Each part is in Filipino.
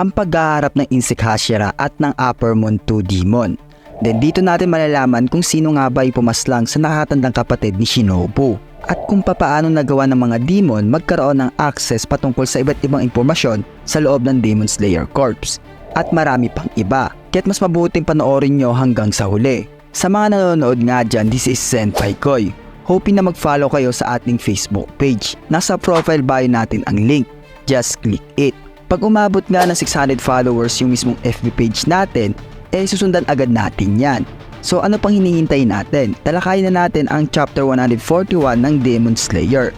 ang paghaharap ng Insect Hashira at ng Upper Moon 2 Demon. Then dito natin malalaman kung sino nga ba ay pumaslang sa nakakatandang kapatid ni Shinobu at kung papaano nagawa ng mga demon magkaroon ng access patungkol sa iba't ibang impormasyon sa loob ng Demon Slayer Corps. At marami pang iba, kaya't mas mabuting panoorin nyo hanggang sa huli. Sa mga nanonood nga dyan, this is Senpai Koy. Hoping na mag-follow kayo sa ating Facebook page. Nasa profile bio natin ang link. Just click it. Pag umabot nga ng 600 followers yung mismong FB page natin, susundan agad natin yan. So ano pang hinihintay natin? Talakayin na natin ang chapter 141 ng Demon Slayer.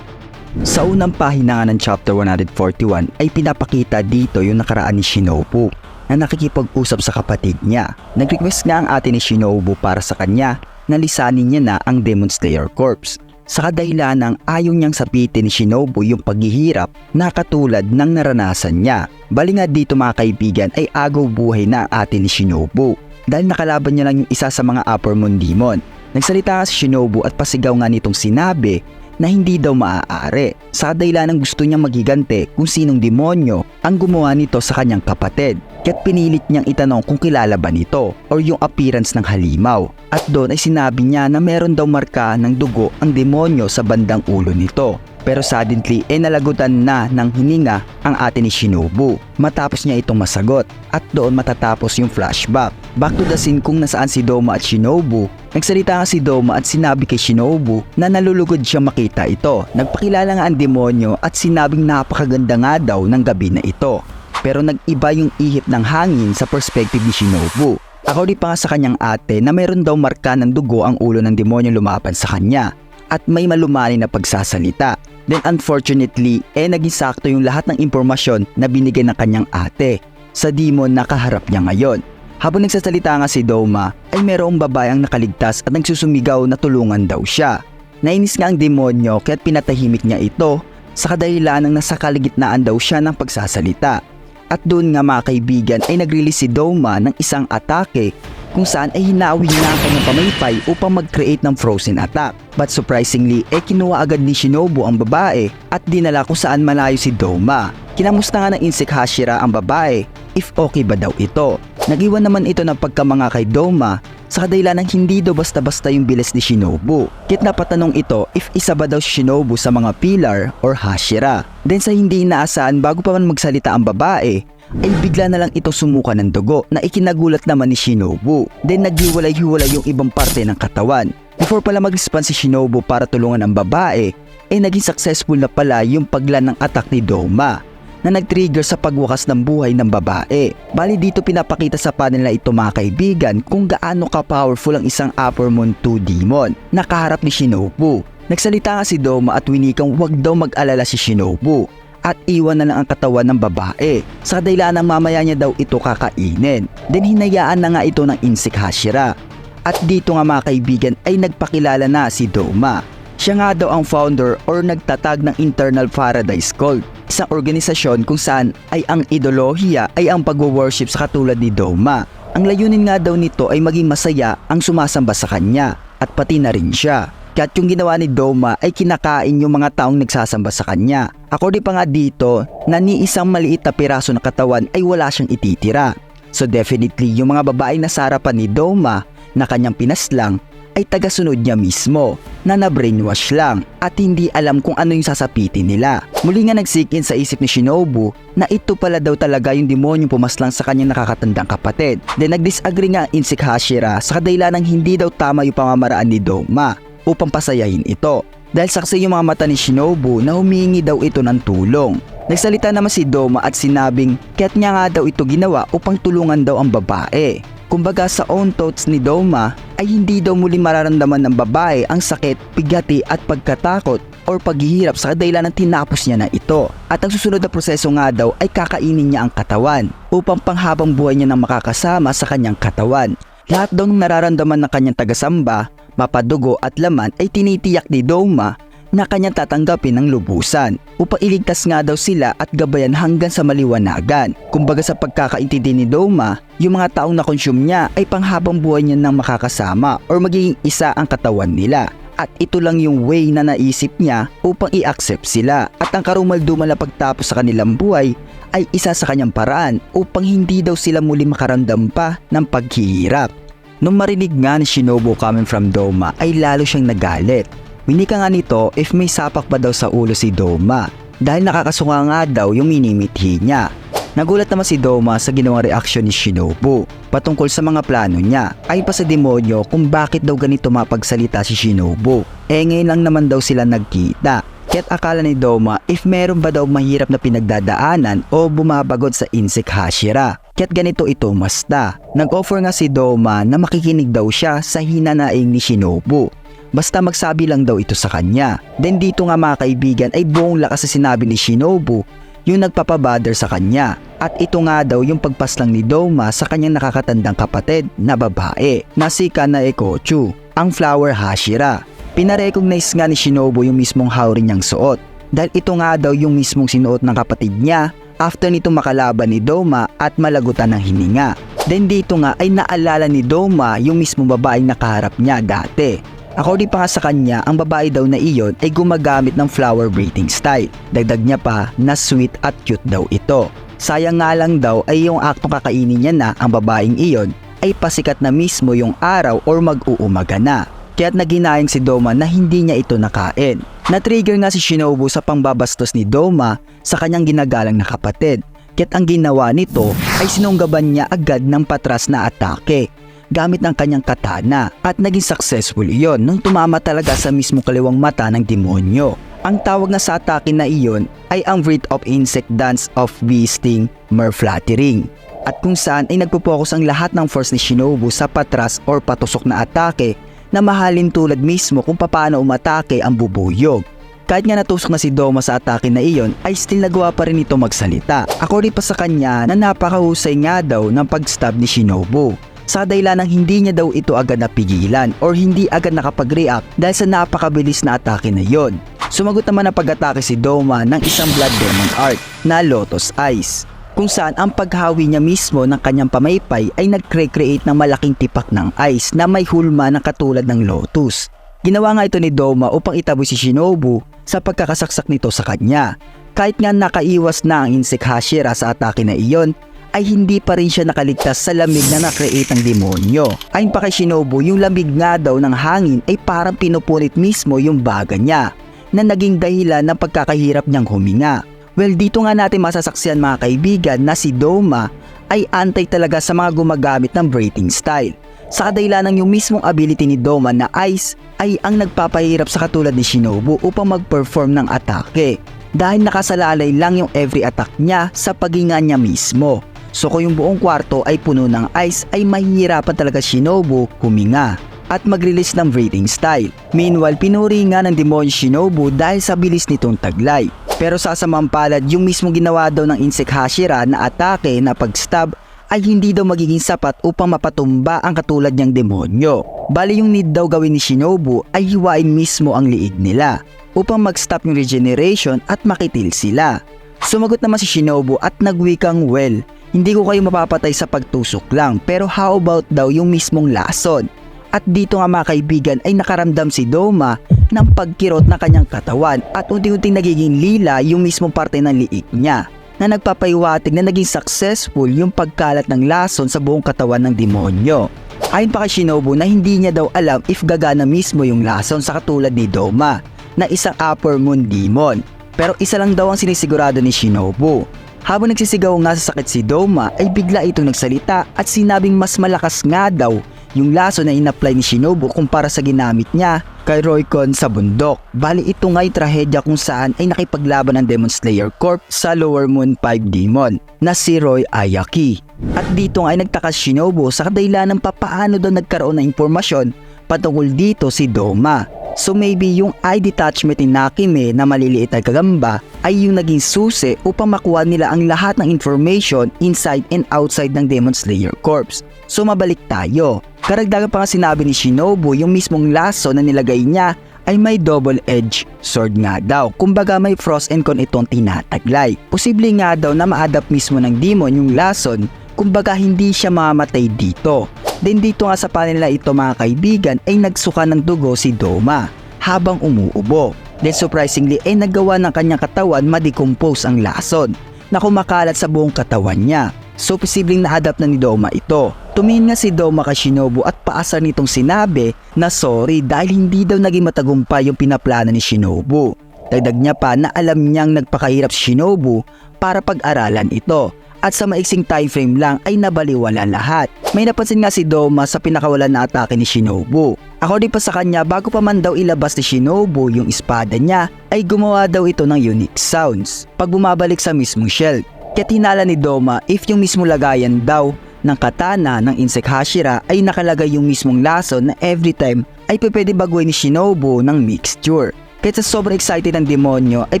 Sa unang pahina nga ng chapter 141 ay pinapakita dito yung nakaraan ni Shinobu na nakikipag-usap sa kapatid niya. Nag-request nga ang ate ni Shinobu para sa kanya na lisanin niya na ang Demon Slayer Corps. Sa kadahilan ng ayaw niyang sapitin ni Shinobu yung paghihirap na katulad ng naranasan niya. Bali nga dito mga kaibigan ay agaw buhay na ang ate ni Shinobu dahil nakalaban niya lang yung isa sa mga Upper Moon Demon. Nagsalita nga si Shinobu at pasigaw nga nitong sinabi na hindi daw maaari sa kadahilan ng gusto niyang maghigante kung sinong demonyo ang gumawa nito sa kanyang kapatid. Kaya't pinilit niyang itanong kung kilala ba nito or yung appearance ng halimaw. At doon ay sinabi niya na meron daw marka ng dugo ang demonyo sa bandang ulo nito. Pero suddenly nalagutan na ng hininga ang ate ni Shinobu matapos niya itong masagot at doon matatapos yung flashback. Back to the scene kung nasaan si Doma at Shinobu. Nagsalita nga si Doma at sinabi kay Shinobu na nalulugod siya makita ito. Nagpakilala nga ang demonyo at sinabing napakaganda nga daw ng gabi na ito. Pero nag-iba yung ihip ng hangin sa perspective ni Shinobu. According pa nga sa kanyang ate na mayroon daw marka ng dugo ang ulo ng demonyo lumaban sa kanya at may malumani na pagsasalita. Then unfortunately, naging sakto yung lahat ng impormasyon na binigay ng kanyang ate sa demon na kaharap niya ngayon. Habang nagsasalita nga si Doma, ay mayroong babae ang nakaligtas at nagsusumigaw na tulungan daw siya. Nainis nga ang demonyo kaya't pinatahimik niya ito sa kadahilan ng nasa kaligitnaan daw siya ng pagsasalita. At doon nga mga kaibigan ay nag-release si Doma ng isang atake kung saan ay hinawi niya ang kanyang pamaypay upang mag-create ng frozen attack. But surprisingly, kinuha agad ni Shinobu ang babae at dinala kung saan malayo si Doma. Kinamusta nga ng Insect Hashira ang babae if okay ba daw ito. Nag-iwan naman ito ng pagkamanga kay Doma sa kadahilan ng hindi daw basta-basta yung bilis ni Shinobu. Kit napatanong ito if isa ba daw si Shinobu sa mga pillar or Hashira. Then sa hindi inaasahan bago pa man magsalita ang babae, ay bigla na lang ito sumuka ng dugo na ikinagulat naman ni Shinobu. Then naghiwalay-hiwalay yung ibang parte ng katawan. Before pala mag-respond si Shinobu para tulungan ang babae, naging successful na pala yung paglan ng attack ni Doma na nag-trigger sa pagwakas ng buhay ng babae. Bali dito pinapakita sa panel na ito mga kaibigan kung gaano ka-powerful ang isang Upper Moon 2 Demon na kaharap ni Shinobu. Nagsalita nga si Doma at winikang wag daw mag-alala si Shinobu at iwan na lang ang katawan ng babae sa kadahilan ng mamaya niya daw ito kakainin. Then hinayaan na nga ito ng Insect Hashira. At dito nga mga kaibigan ay nagpakilala na si Doma. Siya nga daw ang founder or nagtatag ng Internal Paradise Cult, isang organisasyon kung saan ay ang ideolohiya ay ang pag-worship sa katulad ni Doma. Ang layunin nga daw nito ay maging masaya ang sumasamba sa kanya at pati na rin siya. Kaya't yung ginawa ni Doma ay kinakain yung mga taong nagsasamba sa kanya. According pa nga dito na ni isang maliit na piraso ng katawan ay wala siyang ititira. So definitely yung mga babae na sa harapan ni Doma na kanyang pinaslang ay tagasunod niya mismo na na-brainwash lang at hindi alam kung ano yung sasapitin nila. Muli nga nag-sink in sa isip ni Shinobu na ito pala daw talaga yung demonyong pumaslang sa kanyang nakakatandang kapatid. Then nag-disagree nga ang Insect Hashira sa kadahilan ng hindi daw tama yung pamamaraan ni Doma upang pasayahin ito. Dahil saksi yung mga mata ni Shinobu na humingi daw ito ng tulong. Nagsalita naman si Doma at sinabing kaya't niya nga daw ito ginawa upang tulungan daw ang babae. Kumbaga sa own thoughts ni Doma ay hindi daw muli mararamdaman ng babae ang sakit, bigati at pagkatakot or paghihirap sa kadahilan ng tinapos niya na ito. At ang susunod na proseso nga daw ay kakainin niya ang katawan upang panghabang buhay niya nang makakasama sa kanyang katawan. Lahat daw ng nararamdaman ng kanyang tagasamba, mapadugo at laman ay tinitiyak ni Doma na kanyang tatanggapin ng lubusan upang iligtas nga daw sila at gabayan hanggang sa maliwanagan. Kumbaga sa pagkakaintindi ni Doma, yung mga taong na-consume niya ay panghabang buhay niya nang makakasama or magiging isa ang katawan nila. at ito lang yung way na naisip niya upang i-accept sila at ang karumal-dumal na pagtapos sa kanilang buhay ay isa sa kanyang paraan upang hindi daw sila muli makaramdam pa ng paghihirap. Nung marinig nga ni Shinobu coming from Doma ay lalo siyang nagalit. Winika nga nito if may sapak ba daw sa ulo si Doma dahil nakakasunga nga daw yung minimithi niya. Nagulat naman si Doma sa ginawang reaksyon ni Shinobu patungkol sa mga plano niya ay pa sa demonyo kung bakit daw ganito mapagsalita si Shinobu. Ngayon lang naman daw sila nagkita. Kaya't akala ni Doma if meron ba daw mahirap na pinagdadaanan o bumabagod sa Insect Hashira. Kaya't ganito ito umasta. Nag-offer nga si Doma na makikinig daw siya sa hinanaing ni Shinobu. Basta magsabi lang daw ito sa kanya. Then dito nga mga kaibigan ay buong lakas sa sinabi ni Shinobu yung nagpapabother sa kanya. At ito nga daw yung pagpaslang ni Doma sa kanyang nakakatandang kapatid na babae na si Kanaekochu, ang Flower Hashira. Pinarecognize nga ni Shinobu yung mismong howry niyang suot dahil ito nga daw yung mismong sinuot ng kapatid niya after nito makalaban ni Doma at malagutan ng hininga. Then dito nga ay naalala ni Doma yung mismong babaeng nakaharap niya dati. According pa nga sa kanya, ang babae daw na iyon ay gumagamit ng flower breathing style. Dagdag niya pa na sweet at cute daw ito. Sayang nga lang daw ay yung aktong kakainin niya na ang babaeng iyon ay pasikat na mismo yung araw or mag-uumaga na. Kaya't naginayang si Doma na hindi niya ito nakain. Na-trigger nga si Shinobu sa pangbabastos ni Doma sa kanyang ginagalang na kapatid. Kaya't ang ginawa nito ay sinunggaban niya agad ng patras na atake gamit ng kanyang katana at naging successful iyon nung tumama talaga sa mismong kaliwang mata ng demonyo. Ang tawag na sa atake na iyon ay ang Wreath of Insect Dance of Bee Sting Merflattering at kung saan ay nagpo-focus ang lahat ng force ni Shinobu sa patras or patusok na atake na mahalin tulad mismo kung paano umatake ang bubuyog. Kahit nga natusok na si Doma sa atake na iyon ay still nagawa pa rin ito magsalita. According pa sa kanya na napakahusay nga daw ng pag-stab ni Shinobu. Sa dahilan ng hindi niya daw ito agad napigilan or hindi agad nakapag-react dahil sa napakabilis na atake na iyon. Sumagot naman ang pag-atake si Doma ng isang Blood Demon Art na Lotus Eyes, kung saan ang paghawi niya mismo ng kanyang pamaypay ay nag-create ng malaking tipak ng ice na may hulma na katulad ng lotus. Ginawa nga ito ni Doma upang itaboy si Shinobu sa pagkakasaksak nito sa kanya. Kahit nga nakaiwas na ang Insect Hashira sa atake na iyon, ay hindi pa rin siya nakaligtas sa lamig na na-create ng demonyo. Ayon pa kay Shinobu, yung lamig nga daw ng hangin ay parang pinupunit mismo yung baga niya na naging dahilan ng pagkakahirap niyang huminga. Well, dito nga natin masasaksihan mga kaibigan na si Doma ay antay talaga sa mga gumagamit ng breathing style. Sa kadahilanang yung mismong ability ni Doma na ice ay ang nagpapahirap sa katulad ni Shinobu upang mag-perform ng atake. Dahil nakasalalay lang yung every attack niya sa paghinga niya mismo. So kung yung buong kwarto ay puno ng ice ay mahihirapan talaga Shinobu huminga at mag-release ng breathing style. Meanwhile, pinuri nga ng demonyo Shinobu dahil sa bilis nitong taglay. Pero sa kasamang palad, yung mismong ginawa daw ng Insect Hashira na atake na pag-stab ay hindi daw magiging sapat upang mapatumba ang katulad niyang demonyo. Bali yung need daw gawin ni Shinobu ay hiwain mismo ang liig nila upang mag-stop yung regeneration at makitil sila. Sumagot naman si Shinobu at nagwikang, well, hindi ko kayo mapapatay sa pagtusok lang, pero how about daw yung mismong lason? At dito nga mga kaibigan ay nakaramdam si Doma ng pagkirot na kanyang katawan at unti-unting nagiging lila yung mismong parte ng liig niya na nagpapaiwatig na naging successful yung pagkalat ng lason sa buong katawan ng demonyo. Ayon pa kay Shinobu na hindi niya daw alam if gagana mismo yung lason sa katulad ni Doma na isang upper moon demon. Pero isa lang daw ang sinisigurado ni Shinobu. Habang nagsisigaw nga sa sakit si Doma ay bigla itong nagsalita at sinabing mas malakas nga daw yung laso na in-apply ni Shinobu kumpara sa ginamit niya kay Roykon sa bundok. Bali ito nga'y trahedya kung saan ay nakipaglaban ng Demon Slayer Corp sa Lower Moon 5 Demon na si Roy Ayaki. At dito nga ay nagtaka si Shinobu sa kadahilan ng papaano daw nagkaroon ng impormasyon patungkol dito si Doma. So maybe yung eye detachment ni Nakime na maliliit na gagamba ay yung naging susi upang makuha nila ang lahat ng information inside and outside ng Demon Slayer Corps. So mabalik tayo. Karagdagan pa nga sinabi ni Shinobu yung mismong laso na nilagay niya ay may double-edged sword nga daw. Kumbaga may frost and con itong tinataglay. Posible nga daw na ma-adapt mismo ng demon yung lason, kumbaga hindi siya mamatay dito. Then dito nga sa panel na ito mga kaibigan ay nagsuka ng dugo si Doma. habang umuubo. Then surprisingly ay nagawa ng kanyang katawan ma-decompose ang lason na kumakalat sa buong katawan niya. So posibleng na-adapt na ni Doma ito. Tumingin nga si Doma kay Shinobu at paasar nitong sinabi na sorry dahil hindi daw naging matagumpay yung pinaplano ni Shinobu. Dagdag niya pa na alam niyang nagpakahirap si Shinobu para pag-aralan ito at sa maiksing time frame lang ay nabaliwala lahat. May napansin nga si Doma sa pinakawalan na atake ni Shinobu. According pa sa kanya, bago pa man daw ilabas ni Shinobu yung espada niya ay gumawa daw ito ng unique sounds pag bumabalik sa mismong shell. Kaya tinala ni Doma if yung mismong lagayan daw ng katana ng Insect Hashira ay nakalagay yung mismong lason na every time ay pwede baguhin ni Shinobu ng mixture. Kaya sa sobrang excited ng demonyo ay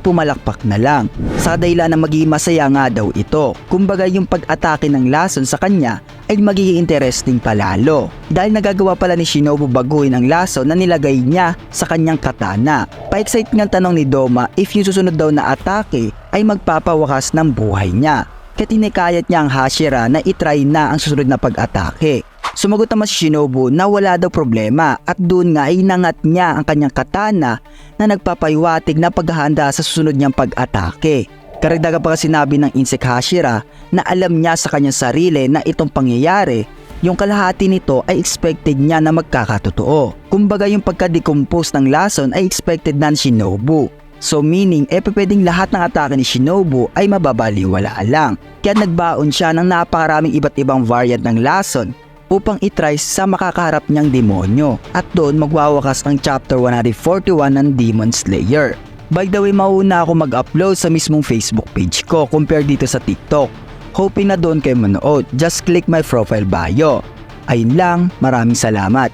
pumalakpak na lang. Sa dahilan na magiging masaya nga daw ito. Kumbaga yung pag-atake ng lason sa kanya ay magiging interesting palalo. Dahil nagagawa pala ni Shinobu baguhin ang lason na nilagay niya sa kanyang katana. Pa-excite ng tanong ni Doma if yung susunod daw na atake ay magpapawakas ng buhay niya. Kaya tinikayat niya ang Hashira na itry na ang susunod na pag-atake. Sumagot naman si Shinobu na wala daw problema at doon nga ay inangat niya ang kanyang katana na nagpapaywatig na paghahanda sa susunod niyang pag-atake. Karagdagan pa sinabi ng Insect Hashira na alam niya sa kanyang sarili na itong pangyayari, yung kalahati nito ay expected niya na magkakatotoo. Kumbaga yung pagka-decompose ng lason ay expected na ni Shinobu. So meaning, pwedeng lahat ng atake ni Shinobu ay mababaliwala lang. Kaya nagbaon siya ng napakaraming iba't ibang variant ng lason upang itry sa makakaharap niyang demonyo at doon magwawakas ang chapter 141 ng Demon Slayer. By the way, mauna ako mag-upload sa mismong Facebook page ko compared dito sa TikTok. Hoping na doon kayo manood, just click my profile bio. Ayun lang, maraming salamat.